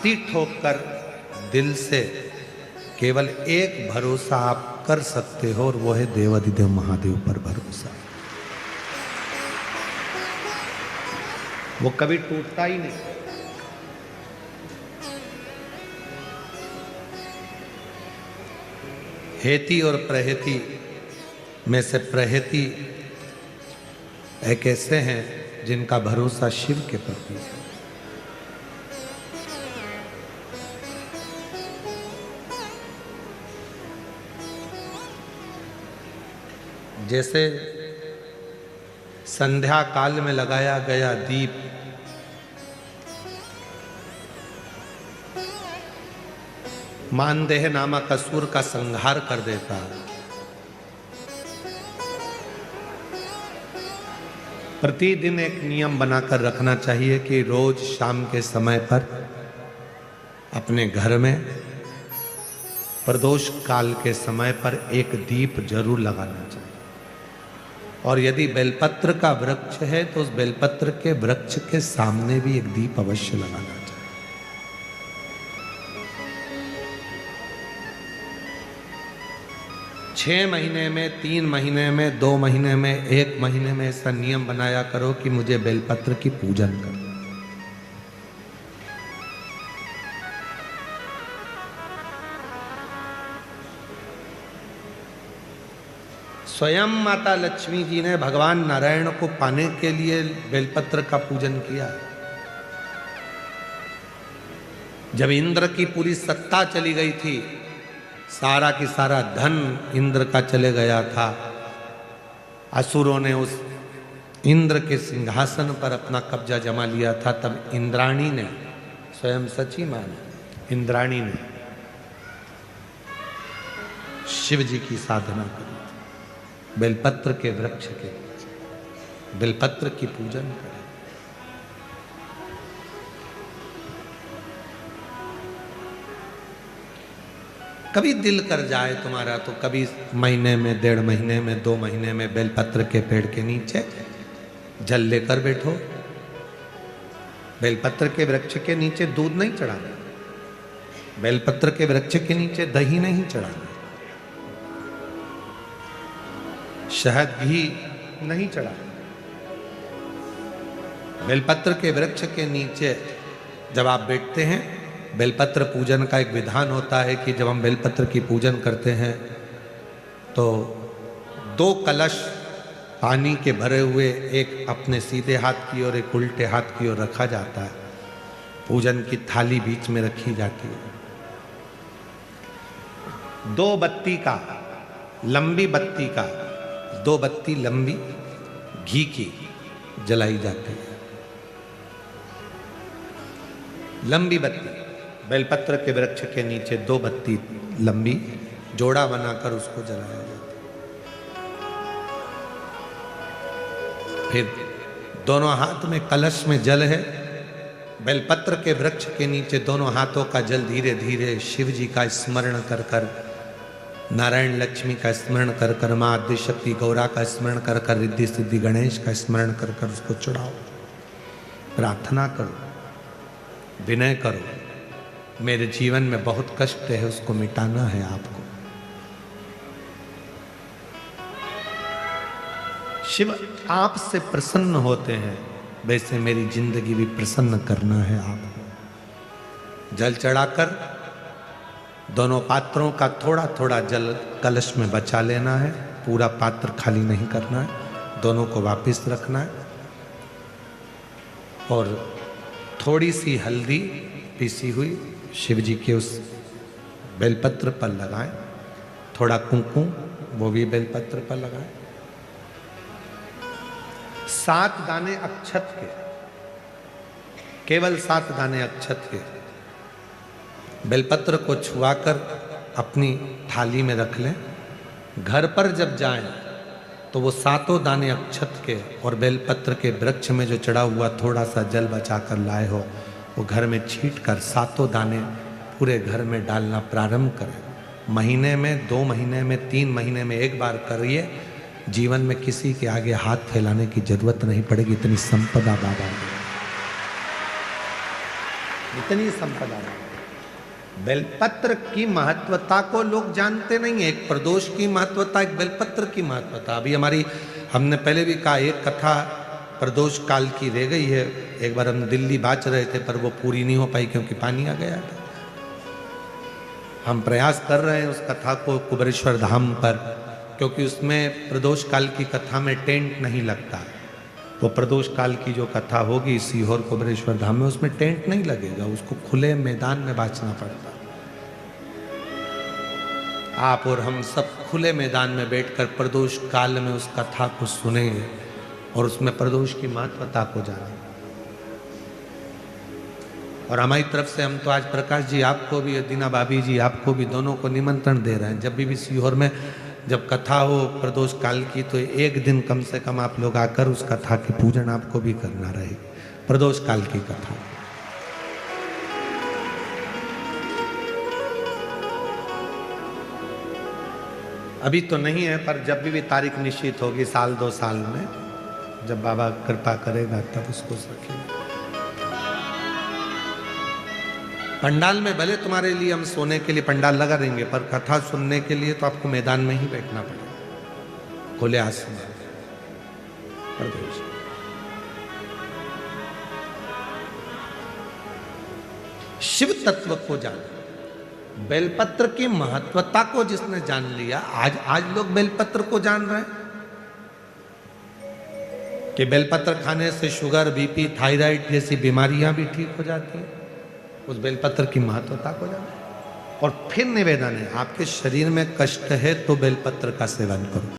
छाती ठोककर दिल से केवल एक भरोसा आप कर सकते हो, और वो है देवाधिदेव महादेव पर भरोसा। वो कभी टूटता ही नहीं। हेती और प्रहेती में से प्रहेती एक ऐसे हैं जिनका भरोसा शिव के प्रति है। जैसे संध्या काल में लगाया गया दीप मानदेह नामक असुर का संहार कर देता, प्रतिदिन एक नियम बनाकर रखना चाहिए कि रोज शाम के समय पर अपने घर में प्रदोष काल के समय पर एक दीप जरूर लगाना चाहिए। और यदि बेलपत्र का वृक्ष है तो उस बेलपत्र के वृक्ष के सामने भी एक दीप अवश्य लगाना चाहिए। 6 महीने में, 3 महीने में, 2 महीने में, 1 महीने में ऐसा नियम बनाया करो कि मुझे बेलपत्र की पूजन करो। स्वयं माता लक्ष्मी जी ने भगवान नारायण को पाने के लिए बेलपत्र का पूजन किया। जब इंद्र की पूरी सत्ता चली गई थी, सारा की सारा धन इंद्र का चले गया था, असुरों ने उस इंद्र के सिंहासन पर अपना कब्जा जमा लिया था, तब इंद्राणी ने, स्वयं सची माने इंद्राणी ने शिव जी की साधना करी, बेलपत्र के वृक्ष के, बेलपत्र की पूजन करें। कभी दिल कर जाए तुम्हारा तो कभी महीने में, 1.5 महीने में, 2 महीने में बेलपत्र के पेड़ के नीचे जल लेकर बैठो। बेलपत्र के वृक्ष के नीचे दूध नहीं चढ़ाना, बेलपत्र के वृक्ष के नीचे दही नहीं चढ़ाना, शहद घी नहीं चढ़ाना। बेलपत्र के वृक्ष के नीचे जब आप बैठते हैं, बेलपत्र पूजन का एक विधान होता है कि जब हम बेलपत्र की पूजन करते हैं तो 2 कलश पानी के भरे हुए, एक अपने सीधे हाथ की ओर, एक उल्टे हाथ की ओर रखा जाता है। पूजन की थाली बीच में रखी जाती है। 2 बत्ती का, लंबी बत्ती का, 2 बत्ती लंबी घी की जलाई जाती है। लंबी बत्ती बेलपत्र के वृक्ष के नीचे 2 बत्ती लंबी जोड़ा बनाकर उसको जलाया जाता है। फिर दोनों हाथ में कलश में जल है, बेलपत्र के वृक्ष के नीचे दोनों हाथों का जल धीरे धीरे शिव जी का स्मरण कर कर, नारायण लक्ष्मी का स्मरण कर कर, माँ आदिशक्ति गौरा का स्मरण कर कर, रिद्धि सिद्धि गणेश का स्मरण कर कर उसको चढ़ाओ। प्रार्थना करो, विनय करो, मेरे जीवन में बहुत कष्ट है, उसको मिटाना है आपको। शिव आपसे प्रसन्न होते हैं, वैसे मेरी जिंदगी भी प्रसन्न करना है आपको। जल चढ़ाकर दोनों पात्रों का थोड़ा थोड़ा जल कलश में बचा लेना है, पूरा पात्र खाली नहीं करना है, दोनों को वापस रखना है। और थोड़ी सी हल्दी पीसी हुई शिव जी के उस बेलपत्र पर लगाएं, थोड़ा कुंकुम वो भी बेलपत्र पर लगाएं। 7 दाने अक्षत के, केवल 7 दाने अक्षत के बेलपत्र को छुआकर अपनी थाली में रख लें। घर पर जब जाएं तो वो 7 दाने अक्षत के और बेलपत्र के वृक्ष में जो चढ़ा हुआ थोड़ा सा जल बचाकर लाए हो, वो घर में छींट कर 7 दाने पूरे घर में डालना प्रारंभ करें। महीने में, 2 महीने में, 3 महीने में एक बार करिए। जीवन में किसी के आगे हाथ फैलाने की जरूरत नहीं पड़ेगी, इतनी संपदा बाबा ने। इतनी संपदा है। बेलपत्र की महत्वता को लोग जानते नहीं है। एक प्रदोष की महत्वता, एक बेलपत्र की महत्वता। अभी हमने पहले भी कहा, एक कथा प्रदोष काल की रह गई है। एक बार हम दिल्ली बाच रहे थे पर वो पूरी नहीं हो पाई क्योंकि पानी आ गया था। हम प्रयास कर रहे हैं उस कथा को कुबेरेश्वर धाम पर, क्योंकि उसमें प्रदोष काल की कथा में टेंट नहीं लगता। वो प्रदोष काल की जो कथा होगी सीहोर कुबेरेश्वर धाम में, उसमें टेंट नहीं लगेगा, उसको खुले मैदान में बांचना पड़ता। आप और हम सब खुले मैदान में बैठकर प्रदोष काल में उस कथा को सुनेंगे और उसमें प्रदोष की महत्वता को जानेंगे। और हमारी तरफ से हम तो आज प्रकाश जी आपको भी, दीना भाभी जी आपको भी, दोनों को निमंत्रण दे रहे हैं। जब भी सीहोर में जब कथा हो प्रदोष काल की, तो एक दिन कम से कम आप लोग आकर उस कथा की पूजन आपको भी करना रहे। प्रदोष काल की कथा अभी तो नहीं है, पर जब भी तारीख निश्चित होगी, साल 2 साल में, जब बाबा कृपा करेगा तब उसको रखेंगे। पंडाल में भले तुम्हारे लिए हम सोने के लिए पंडाल लगा देंगे, पर कथा सुनने के लिए तो आपको मैदान में ही बैठना पड़ेगा, खुले आसमान। शिव तत्व को जान, बेलपत्र की महत्वता को जिसने जान लिया, आज लोग बेलपत्र को जान रहे हैं कि बेलपत्र खाने से शुगर, बीपी, थायराइड जैसी बीमारियां भी ठीक हो जाती हैं। उस बेलपत्र की महत्वता को जाने। और फिर निवेदन है, आपके शरीर में कष्ट है तो बेलपत्र का सेवन करो।